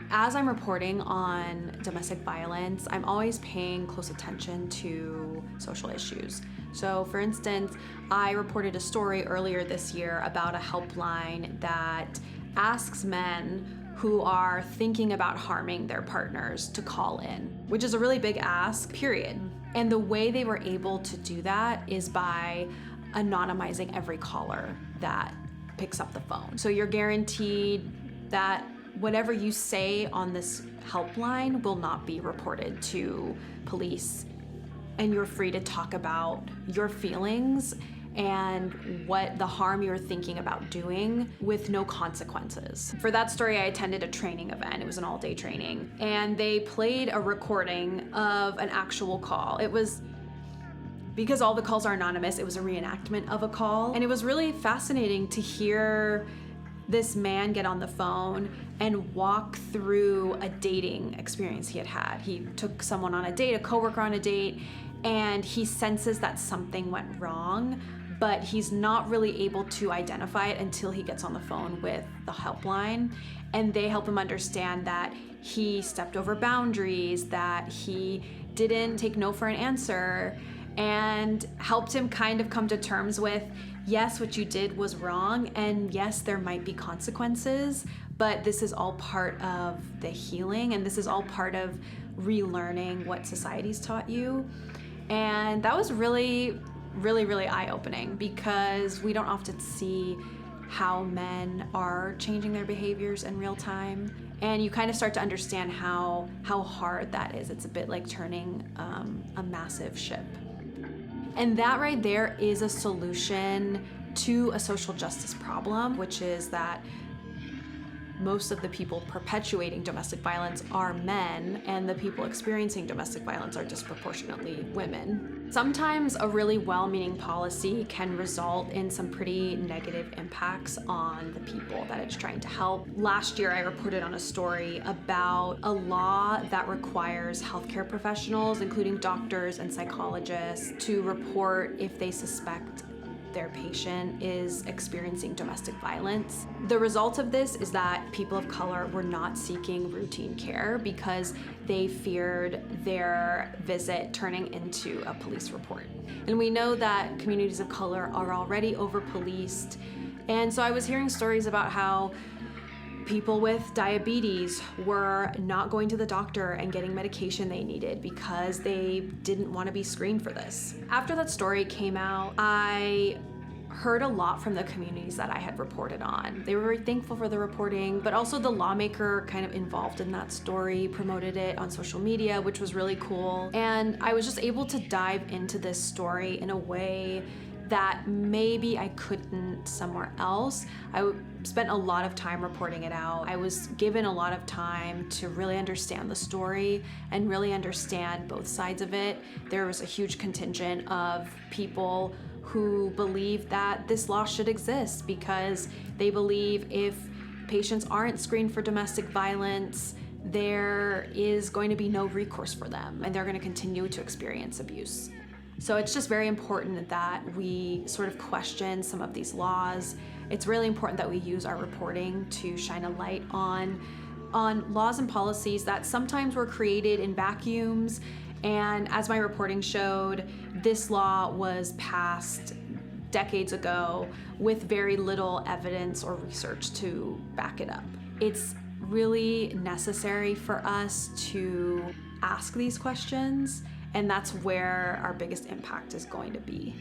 As I'm reporting on domestic violence, I'm always paying close attention to social issues. So for instance, I reported a story earlier this year about a helpline that asks men who are thinking about harming their partners to call in, which is a really big ask, period. And the way they were able to do that is by anonymizing every caller that picks up the phone. So you're guaranteed that whatever you say on this helpline will not be reported to police, and you're free to talk about your feelings and what the harm you're thinking about doing with no consequences. For that story, I attended a training event. It was an all-day training, and they played a recording of an actual call. It was, because all the calls are anonymous, it was a reenactment of a call, and it was really fascinating to hear this man get on the phone and walk through a dating experience he had had. He took someone on a date, a coworker on a date, and he senses that something went wrong, but he's not really able to identify it until he gets on the phone with the helpline, and they help him understand that he stepped over boundaries, that he didn't take no for an answer, and helped him kind of come to terms with, yes, what you did was wrong, and yes, there might be consequences, but this is all part of the healing, and this is all part of relearning what society's taught you. And that was really, really, really eye-opening, because we don't often see how men are changing their behaviors in real time. And you kind of start to understand how hard that is. It's a bit like turning a massive ship. And that right there is a solution to a social justice problem, which is that most of the people perpetuating domestic violence are men, and the people experiencing domestic violence are disproportionately women. Sometimes a really well-meaning policy can result in some pretty negative impacts on the people that it's trying to help. Last year, I reported on a story about a law that requires healthcare professionals, including doctors and psychologists, to report if they suspect their patient is experiencing domestic violence. The result of this is that people of color were not seeking routine care because they feared their visit turning into a police report. And we know that communities of color are already over-policed. And so I was hearing stories about how people with diabetes were not going to the doctor and getting medication they needed because they didn't want to be screened for this. After that story came out, I heard a lot from the communities that I had reported on. They were very thankful for the reporting, but also the lawmaker kind of involved in that story promoted it on social media, which was really cool. And I was just able to dive into this story in a way that maybe I couldn't somewhere else. I spent a lot of time reporting it out. I was given a lot of time to really understand the story and really understand both sides of it. There was a huge contingent of people who believe that this law should exist because they believe if patients aren't screened for domestic violence, there is going to be no recourse for them and they're going to continue to experience abuse. So it's just very important that we sort of question some of these laws. It's really important that we use our reporting to shine a light on laws and policies that sometimes were created in vacuums. And as my reporting showed, this law was passed decades ago with very little evidence or research to back it up. It's really necessary for us to ask these questions, and that's where our biggest impact is going to be.